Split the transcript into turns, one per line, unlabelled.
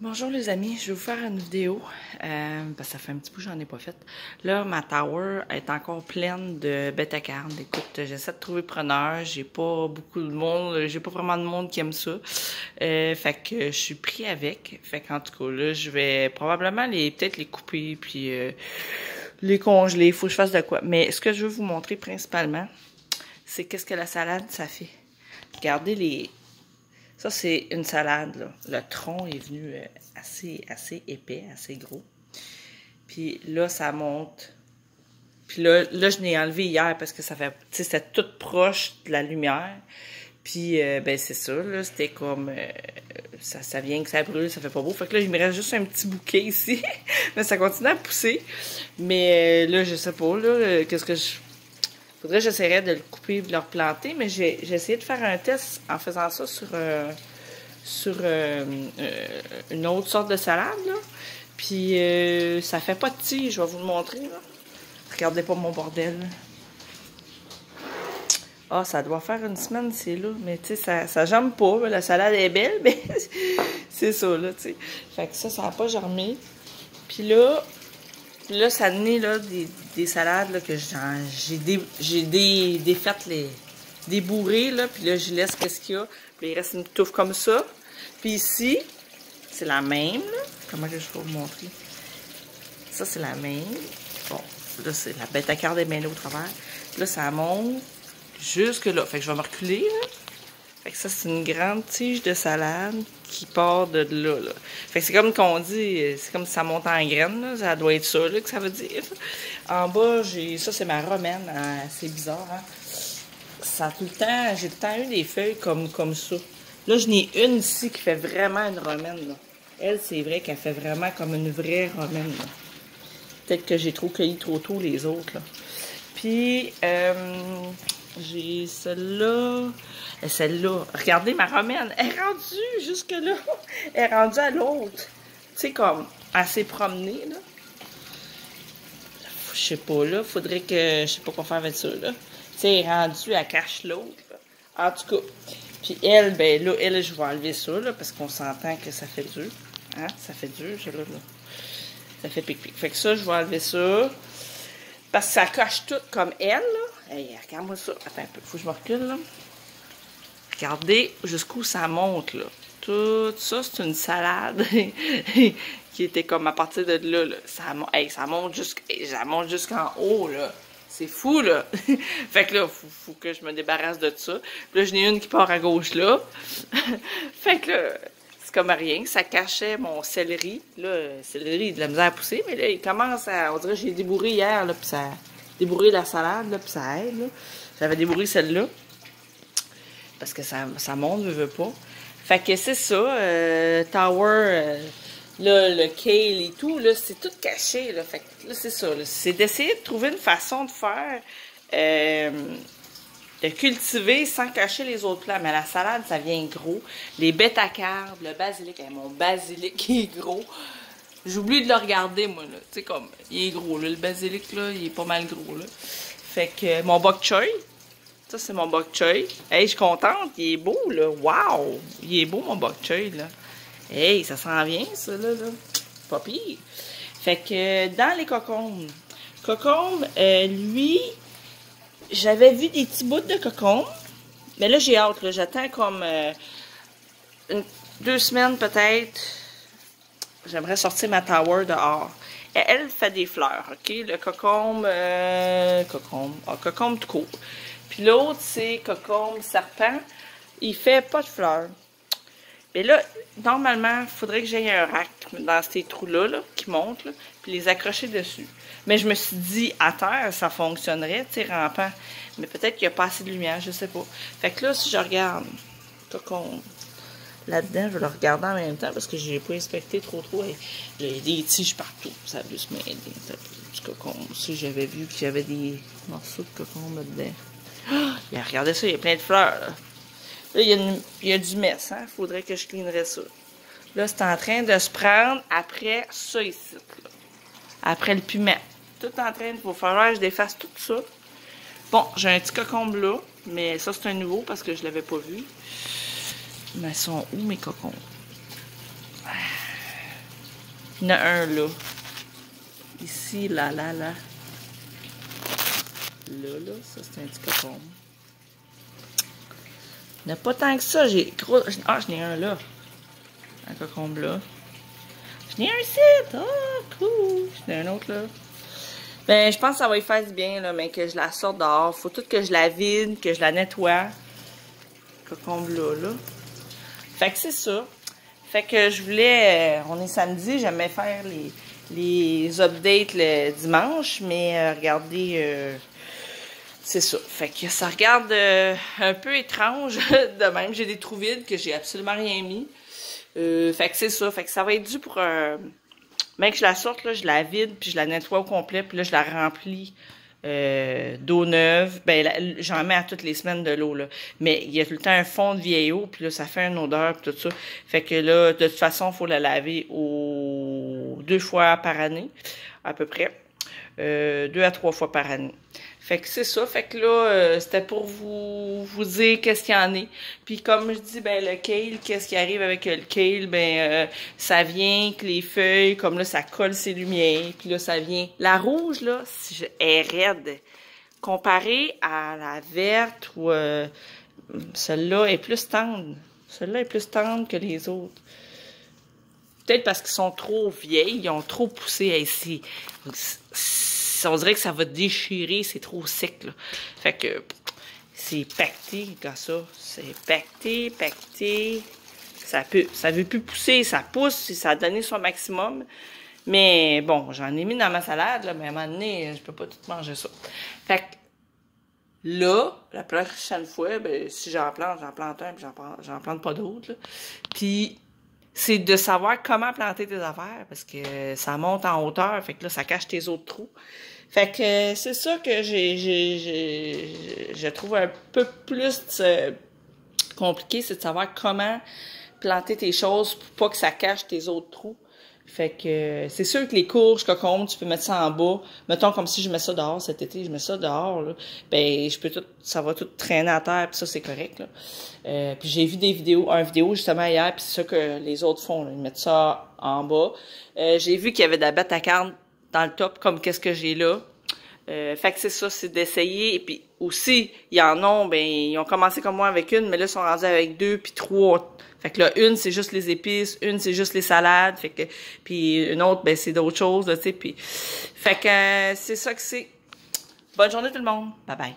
Bonjour les amis, je vais vous faire une vidéo, parce que ça fait un petit bout que j'en ai pas fait. Là, ma tower est encore pleine de bêta-carnes. Écoute, j'essaie de trouver preneur, j'ai pas beaucoup de monde, j'ai pas vraiment de monde qui aime ça. Fait que je suis pris avec. Fait qu'en tout cas, là, je vais probablement peut-être les couper, puis les congeler, faut que je fasse de quoi. Mais ce que je veux vous montrer principalement, c'est qu'est-ce que la salade, ça fait. Regardez les... Ça, c'est une salade, là. Le tronc est venu assez épais, assez gros. Puis là, ça monte. Puis là je l'ai enlevé hier parce que ça fait... Tu sais, c'était tout proche de la lumière. Puis, ben, c'est ça, là. C'était comme... ça vient que ça brûle, ça fait pas beau. Fait que là, il me reste juste un petit bouquet ici. Mais ça continue à pousser. Mais là, je sais pas, là, qu'est-ce que je... Faudrait que j'essaierais de le couper et de le replanter, mais j'ai essayé de faire un test en faisant ça sur une autre sorte de salade, là. Puis ça fait pas de tige, je vais vous le montrer, là. Regardez pas mon bordel. Ah, ça doit faire une semaine, c'est là, mais tu sais, ça jambe pas, la salade est belle, mais c'est ça, là, tu sais. Fait que ça n'a pas germé. Puis là, ça naît, là, des salades, là, que j'ai défaites, débourrées, là, puis là, je laisse qu'est-ce qu'il y a. Puis il reste une touffe comme ça. Puis ici, c'est la même, là. Comment que je peux vous montrer? Ça, c'est la même. Bon, là, c'est la bête à carte des mêlés au travers. Puis là, ça monte jusque là. Fait que je vais me reculer, là. Fait que ça, c'est une grande tige de salade qui part de là, là. Fait que c'est comme qu'on dit, c'est comme si ça monte en graines, là. Ça doit être ça, là, que ça veut dire. En bas, ça, c'est ma romaine. Hein. C'est bizarre, hein. Ça a tout le temps, j'ai tout le temps eu des feuilles comme ça. Là, j'en ai une ici qui fait vraiment une romaine, là. Elle, c'est vrai qu'elle fait vraiment comme une vraie romaine, là. Peut-être que j'ai trop cueilli trop tôt les autres, là. Puis, j'ai celle-là. Et celle-là, regardez ma romaine, elle est rendue jusque-là. Elle est rendue à l'autre. Tu sais, comme, elle s'est promenée, là. Je sais pas, là, faudrait que, je sais pas quoi faire avec ça, là. Tu sais, elle est rendue, elle cache l'autre, là. En tout cas. Puis elle, ben là, je vais enlever ça, là, parce qu'on s'entend que ça fait dur. Hein, ça fait dur, là. Ça fait pic-pic. Fait que ça, je vais enlever ça. Parce que ça cache tout comme elle, là. Hey, regarde-moi ça. Attends un peu, faut que je me recule, là. Regardez jusqu'où ça monte, là. Tout ça, c'est une salade qui était comme à partir de là, là. Ça monte jusqu'en haut, là. C'est fou, là. Fait que là, faut que je me débarrasse de ça. Puis là, j'en ai une qui part à gauche, là. Fait que là, c'est comme rien. Ça cachait mon céleri. Là, le céleri, il a de la misère à pousser, mais là, il commence à... On dirait que j'ai débourré hier, là, puis ça... Débourré la salade, là, puis ça aide, là. J'avais débourré celle-là. Parce que ça monte, je veux pas. Fait que c'est ça, Tower, là, le kale et tout, là, c'est tout caché, là. Fait que là, c'est ça, là. C'est d'essayer de trouver une façon de faire, de cultiver sans cacher les autres plants. Mais la salade, ça vient gros. Les bêta-cardes, le basilic, mon basilic qui est gros. J'oublie de le regarder, moi, là. Tu sais, comme, il est gros, là. Le basilic, là, il est pas mal gros, là. Fait que mon bok choy. Ça, c'est mon bok choy. Hey, je suis contente. Il est beau, là. Wow! Il est beau, mon bok choy, là. Hey, ça sent bien, ça, là. Pas pire. Fait que dans les cocombes, lui, j'avais vu des petits bouts de cocombes. Mais là, j'ai hâte, là. J'attends comme 2 semaines, peut-être. J'aimerais sortir ma tower dehors. Et elle fait des fleurs, OK? Le cocombe... cocombe tout court. Puis l'autre, c'est cocombe serpent. Il fait pas de fleurs. Mais là, normalement, il faudrait que j'aie un rack dans ces trous-là, là, qui montent, là, puis les accrocher dessus. Mais je me suis dit, à terre, ça fonctionnerait, tu sais, rampant. Mais peut-être qu'il n'y a pas assez de lumière, je sais pas. Fait que là, si je regarde cocombe là-dedans, je vais le regarder en même temps parce que je n'ai pas inspecté trop. Il y a des tiges partout. Ça a juste m'aider. Du cocombe. Si j'avais vu qu'il y avait des morceaux de cocombe là-dedans. Oh, regardez ça, il y a plein de fleurs. Là, il y a du mess, hein. Faudrait que je cleanerais ça. Là, c'est en train de se prendre après ça ici. Là. Après le piment. Tout en train de... Il va falloir que je défasse tout ça. Bon, j'ai un petit cocombe là. Mais ça, c'est un nouveau parce que je l'avais pas vu. Mais ils sont où mes cocombes? Il y en a un là. Ici, là. Là, ça c'est un petit cocombe. Il n'y en a pas tant que ça. Ah, j'en ai un là. Un cocombe là. J'en ai un ici. Ah, cool. J'en ai un autre là. Ben, je pense que ça va y faire du bien, là, mais que je la sorte dehors. Faut tout que je la vide, que je la nettoie. Cocombe là. Fait que c'est ça. Fait que je voulais... on est samedi, j'aimais faire les updates le dimanche, mais regardez... c'est ça. Fait que ça regarde un peu étrange de même. J'ai des trous vides que j'ai absolument rien mis. Fait que c'est ça. Fait que ça va être dû pour... Même que je la sorte, là, je la vide, puis je la nettoie au complet, puis là, je la remplis d'eau neuve. Ben, j'en mets à toutes les semaines de l'eau, là. Mais il y a tout le temps un fond de vieille eau, puis là, ça fait une odeur, puis tout ça. Fait que là, de toute façon, il faut la laver 2 fois par année, à peu près. 2 à 3 fois par année. Fait que c'est ça. Fait que là, c'était pour vous dire qu'est-ce qu'il y en est. Puis comme je dis, ben le kale, qu'est-ce qui arrive avec le kale? Ben, ça vient que les feuilles, comme là, ça colle ses lumières. Puis là, ça vient... La rouge, là, est raide. Comparée à la verte ou... celle-là est plus tendre. Celle-là est plus tendre que les autres. Peut-être parce qu'ils sont trop vieilles, ils ont trop poussé ici. On dirait que ça va déchirer, c'est trop sec, là. Fait que c'est pacté, comme ça. C'est pacté. Ça veut plus pousser, ça pousse, ça a donné son maximum. Mais bon, j'en ai mis dans ma salade, là, mais à un moment donné, je peux pas tout manger ça. Fait que là, la prochaine fois, ben, si j'en plante un, puis j'en plante pas d'autres, là. Puis c'est de savoir comment planter tes affaires, parce que ça monte en hauteur, fait que là, ça cache tes autres trous. Fait que c'est ça que je trouve un peu plus compliqué, c'est de savoir comment planter tes choses pour pas que ça cache tes autres trous. Fait que c'est sûr que les courges, cocombes, tu peux mettre ça en bas. Mettons comme si je mets ça dehors cet été, je mets ça dehors, là. Ben, ça va tout traîner à terre, puis ça, c'est correct, là. Puis j'ai vu une vidéo justement hier, puis c'est ça que les autres font, là. Ils mettent ça en bas. J'ai vu qu'il y avait de la bête à carne dans le top, comme qu'est-ce que j'ai là. Fait que c'est ça, c'est d'essayer. Et puis aussi, il y en a, ben, ils ont commencé comme moi avec une, mais là, ils sont rendus avec 2 puis 3. Fait que là, une, c'est juste les épices, une, c'est juste les salades. Fait que, puis une autre, ben, c'est d'autres choses, tu sais. Puis, fait que c'est ça que c'est. Bonne journée tout le monde. Bye bye.